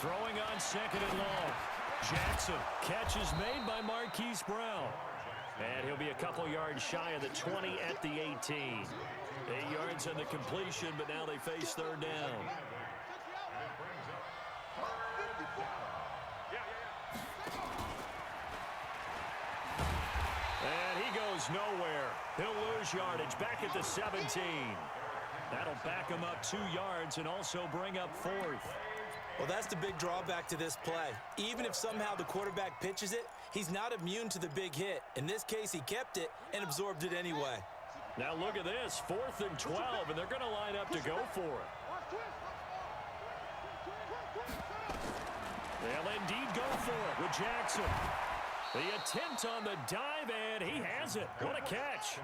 Throwing on second and long. Jackson. Catch is made by Marquise Brown. And he'll be a couple yards shy of the 20 at the 18. 8 yards on the completion, but now they face third down. And he goes nowhere. He'll lose yardage back at the 17. That'll back him up 2 yards and also bring up fourth. Well, that's the big drawback to this play. Even if somehow the quarterback pitches it, he's not immune to the big hit. In this case, he kept it and absorbed it anyway. Now look at this, 4th and 12, and they're going to line up to go for it. They'll indeed go for it with Jackson. The attempt on the dive, and he has it. What a catch.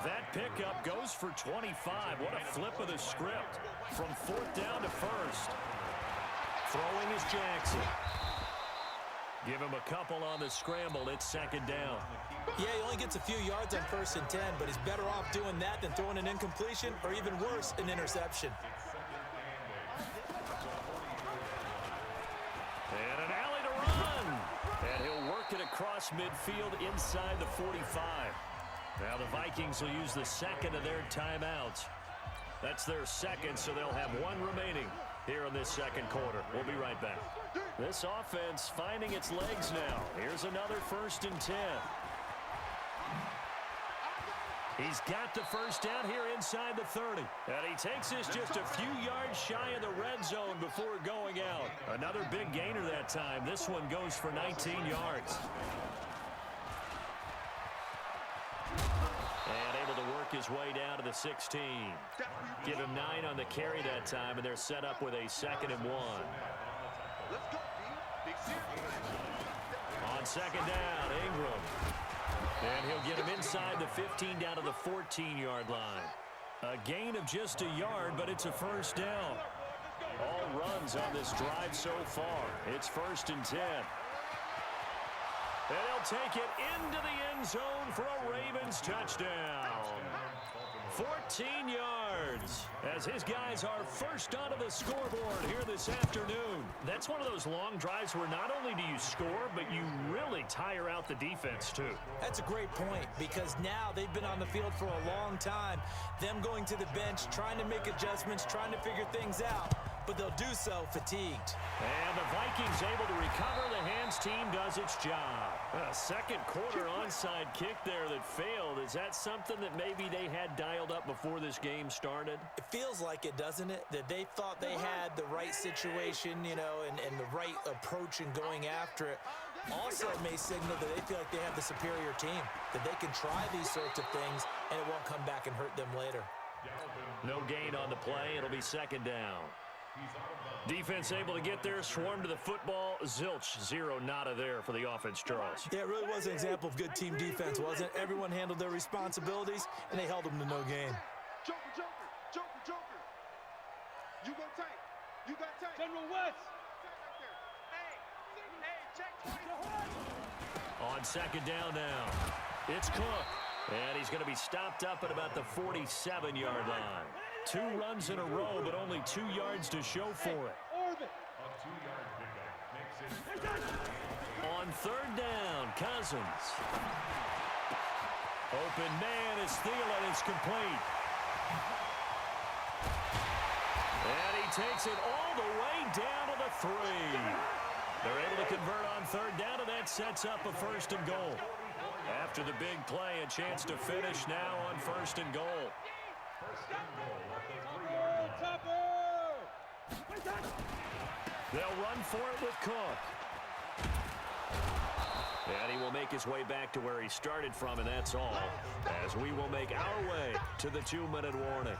That pickup goes for 25. What a flip of the script from 4th down to 1st. Throwing is Jackson. Give him a couple on the scramble. It's 2nd down. Yeah, he only gets a few yards on 1st and 10, but he's better off doing that than throwing an incompletion or even worse, an interception. And an alley to run. And he'll work it across midfield inside the 45. Now the Vikings will use the second of their timeouts. That's their second, so they'll have one remaining here in this second quarter. We'll be right back. This offense finding its legs now. Here's another 1st and 10. He's got the first down here inside the 30. And he takes this just a few yards shy of the red zone before going out. Another big gainer that time. This one goes for 19 yards. And able to work his way down to the 16. Give him 9 on the carry that time, and they're set up with a 2nd and 1. On 2nd down, Ingram. And he'll get him inside the 15 down to the 14-yard line. A gain of just a yard, but it's a 1st down. All runs on this drive so far. It's 1st and 10. And he'll take it into the end zone for a Ravens touchdown. 14 yards as his guys are first onto the scoreboard here this afternoon. That's one of those long drives where not only do you score, but you really tire out the defense too. That's a great point because now they've been on the field for a long time. Them going to the bench, trying to make adjustments, trying to figure things out, but they'll do so fatigued. And the Vikings able to recover. The hands team does its job. A second quarter onside kick there that failed. Is that something that maybe they had dialed up before this game started? It feels like it, doesn't it? That they thought they had the right situation, you know, and the right approach in going after it. Also, it may signal that they feel like they have the superior team, that they can try these sorts of things, and it won't come back and hurt them later. No gain on the play. It'll be 2nd down. Defense able to get there, swarm to the football. Zilch, 0 nada there for the offense, Charles. Yeah, it really was an example of good team defense, wasn't it? Everyone handled their responsibilities, and they held them to no gain. Joker, Joker, Joker, Joker. You go tight. You got tight. General West. Hey, check. On 2nd down now, it's Cook. And he's going to be stopped up at about the 47-yard line. 2 runs in a row, but only 2 yards to show for it. On 3rd down, Cousins. Open man is Thielen. It's complete. And he takes it all the way down to the 3. They're able to convert on 3rd down, and that sets up a 1st and goal. After the big play, a chance to finish now on 1st and goal. They'll run for it with Cook. And he will make his way back to where he started from, and that's all, as we will make our way to the 2-minute warning.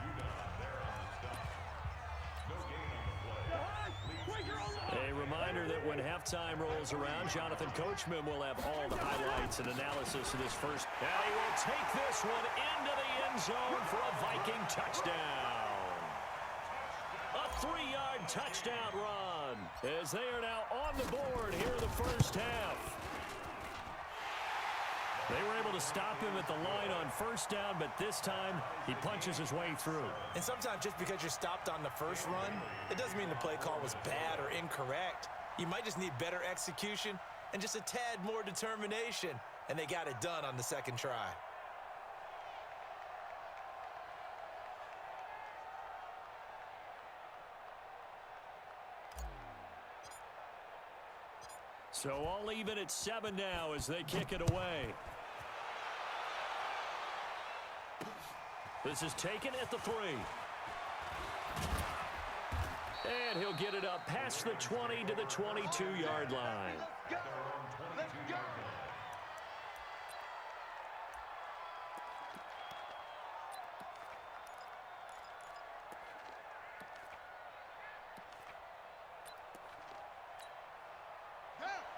A reminder that when halftime rolls around, Jonathan Coachman will have all the highlights and analysis of this first. And he will take this one into the end zone for a Viking touchdown. A 3-yard touchdown run as they are now on the board here in the first half. They were able to stop him at the line on first down, but this time he punches his way through. And sometimes just because you're stopped on the first run, it doesn't mean the play call was bad or incorrect. You might just need better execution and just a tad more determination, and they got it done on the second try. So all even at 7 now as they kick it away. This is taken at the 3. And he'll get it up past the 20 to the 22-yard line. Let's go.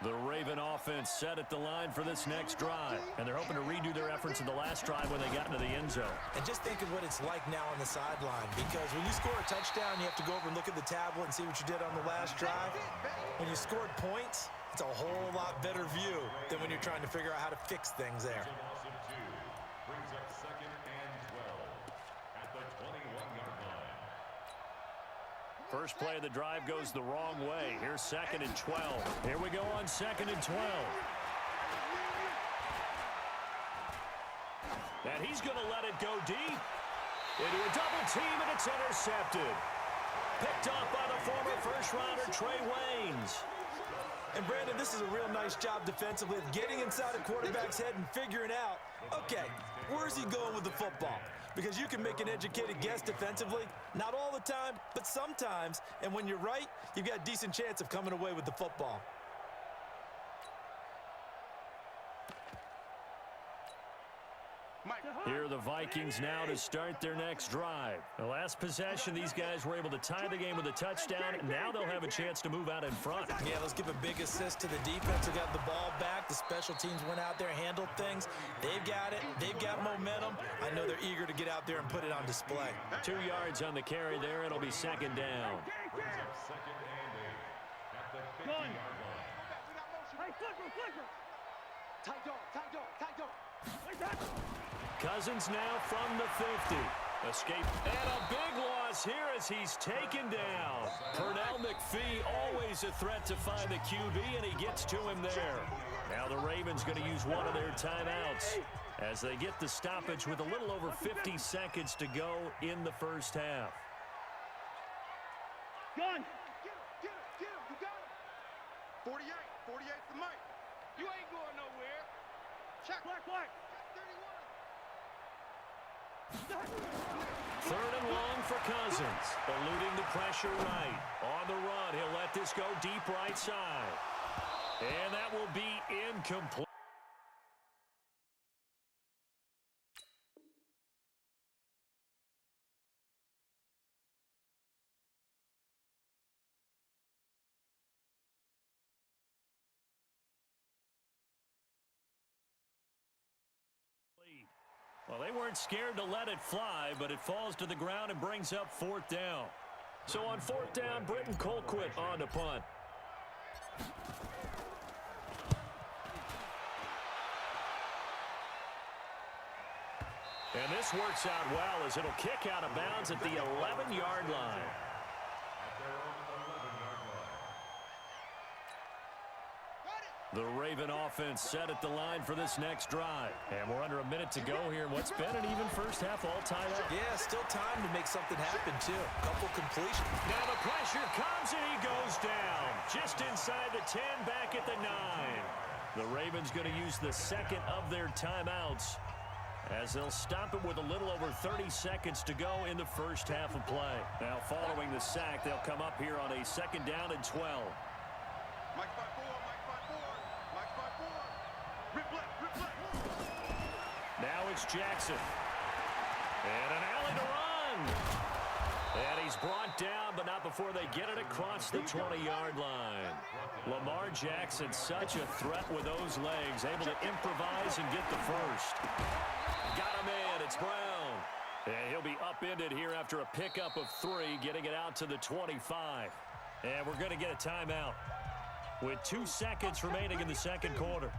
The Raven offense set at the line for this next drive. And they're hoping to redo their efforts in the last drive when they got into the end zone. And just think of what it's like now on the sideline, because when you score a touchdown, you have to go over and look at the tablet and see what you did on the last drive. When you scored points, it's a whole lot better view than when you're trying to figure out how to fix things there. Brings up 2nd and 12 at the 21-yard line. First play of the drive goes the wrong way. Here's 2nd and 12. Here we go on 2nd and 12. And he's going to let it go deep. Into a double team, and it's intercepted. Picked off by the former first-rounder, Trey Waynes. And, Brandon, this is a real nice job defensively of getting inside a quarterback's head and figuring out, okay, where's he going with the football? Because you can make an educated guess defensively, not all the time, but sometimes. And when you're right, you've got a decent chance of coming away with the football. Here are the Vikings now to start their next drive. The last possession, these guys were able to tie the game with a touchdown, and now they'll have a chance to move out in front. Yeah, let's give a big assist to the defense who got the ball back. The special teams went out there, handled things. They've got it. They've got momentum. I know they're eager to get out there and put it on display. 2 yards on the carry there. It'll be 2nd down. Brings up 2nd and 8 at the 50-yard line. Hey, flipper. Tight dog. Cousins now from the 50. Escape. And a big loss here as he's taken down. Pernell McPhee, always a threat to find the QB, and he gets to him there. Now the Ravens going to use one of their timeouts as they get the stoppage with a little over 50 seconds to go in the first half. Gun. Get him. You got him. 48 to Mike. You ain't going nowhere. Check. Black. 31. 3rd and long for Cousins. Eluding the pressure right. On the run, he'll let this go deep right side. And that will be incomplete. Well, they weren't scared to let it fly, but it falls to the ground and brings up 4th down. So on 4th down, Britton Colquitt on to punt. And this works out well as it'll kick out of bounds at the 11-yard line. The Raven offense set at the line for this next drive. And we're under a minute to go here in what's been an even first half all tied up. Yeah, still time to make something happen, too. Couple completions. Now the pressure comes and he goes down. Just inside the 10, back at the 9. The Ravens going to use the 2nd of their timeouts as they'll stop it with a little over 30 seconds to go in the first half of play. Now following the sack, they'll come up here on a 2nd down and 12. Mike 5-4. Rip left. Now it's Jackson. And an alley to run. And he's brought down, but not before they get it across the 20-yard line. Lamar Jackson, such a threat with those legs, able to improvise and get the first. Got him in. It's Brown. And he'll be upended here after a pickup of 3, getting it out to the 25. And we're going to get a timeout with 2 seconds remaining in the second quarter.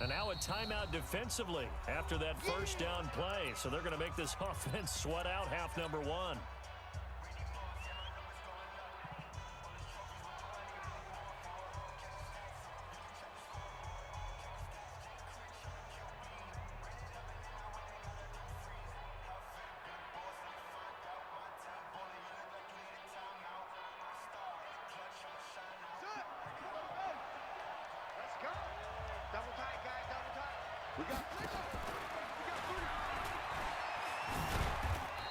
And now a timeout defensively after that first down play. So they're going to make this offense sweat out half number one.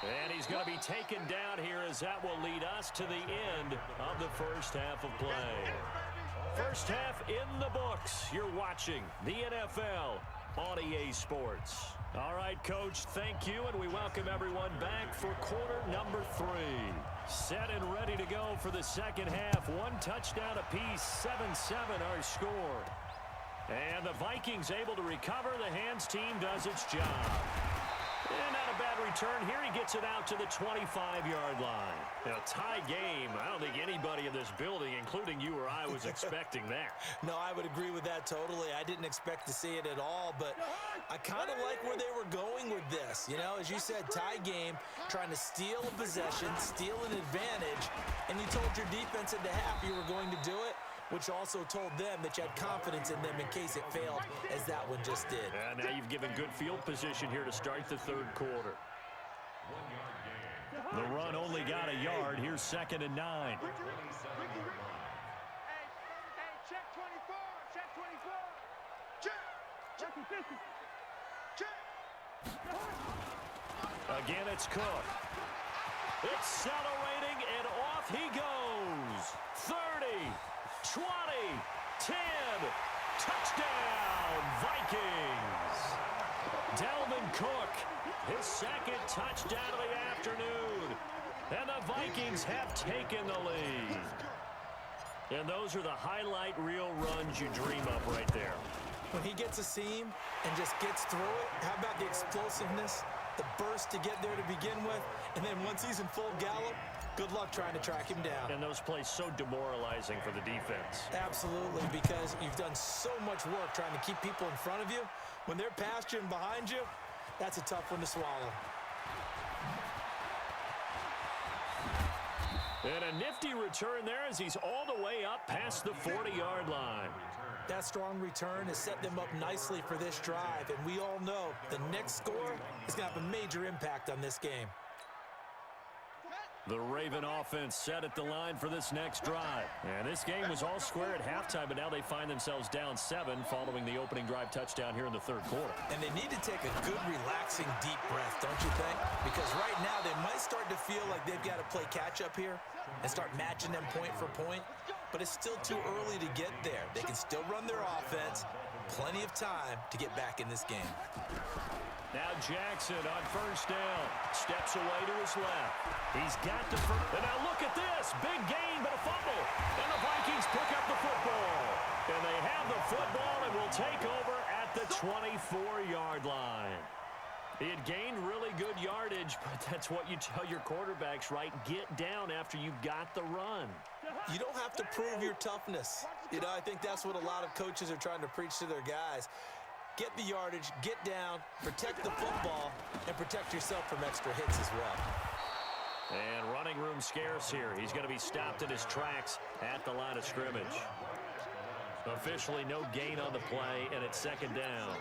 And he's going to be taken down here as that will lead us to the end of the first half of play. First half in the books. You're watching the NFL on EA Sports. All right, Coach, thank you, and we welcome everyone back for quarter number 3. Set and ready to go for the second half. One touchdown apiece, 7-7 our score. And the Vikings able to recover. The hands team does its job. And not a bad return here. He gets it out to the 25-yard line. In a tie game, I don't think anybody in this building, including you or I, was expecting that. No, I would agree with that totally. I didn't expect to see it at all, but I kind of like where they were going with this. You know, as you said, tie game, trying to steal a possession, steal an advantage, and you told your defense at the half you were going to do it, which also told them that you had confidence in them in case it failed, as that one just did. And now you've given good field position here to start the third quarter. The run only got a yard. Here's 2nd and 9. Hey, check 24, check 24. Check. Again, it's Cook. Accelerating, and off he goes. 30. 20, 10, touchdown, Vikings. Dalvin Cook, his second touchdown of the afternoon. And the Vikings have taken the lead. And those are the highlight reel runs you dream of right there. When he gets a seam and just gets through it, how about the explosiveness, the burst to get there to begin with, and then once he's in full gallop, good luck trying to track him down. And those plays so demoralizing for the defense. Absolutely, because you've done so much work trying to keep people in front of you. When they're past you and behind you, that's a tough one to swallow. And a nifty return there as he's all the way up past the 40-yard line. That strong return has set them up nicely for this drive, and we all know the next score is going to have a major impact on this game. The Raven offense set at the line for this next drive. And this game was all square at halftime, but now they find themselves down 7 following the opening drive touchdown here in the third quarter. And they need to take a good, relaxing, deep breath, don't you think? Because right now they might start to feel like they've got to play catch-up here and start matching them point for point. But it's still too early to get there. They can still run their offense. Plenty of time to get back in this game. Now Jackson on first down. Steps away to his left. He's got the first. And now look at this. Big gain, but a fumble. And the Vikings pick up the football. And they have the football and will take over at the 24-yard line. He had gained really good yardage, but that's what you tell your quarterbacks, right? Get down after you've got the run. You don't have to prove your toughness. You know, I think that's what a lot of coaches are trying to preach to their guys. Get the yardage, get down, protect the football, and protect yourself from extra hits as well. And running room scarce here. He's going to be stopped in his tracks at the line of scrimmage. Officially no gain on the play, and it's 2nd down.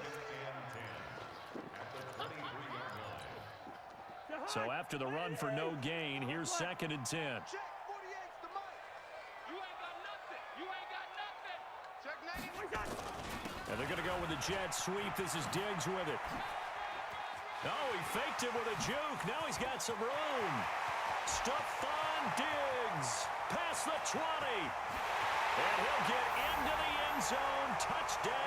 So after the run for no gain, here's 2nd and 10. Check 48's the mic. You ain't got nothing. You ain't got nothing. Check 90. We got And they're going to go with a jet sweep. This is Diggs with it. Oh, he faked it with a juke. Now he's got some room. Stephon Diggs past the 20. And he'll get into the end zone. Touchdown.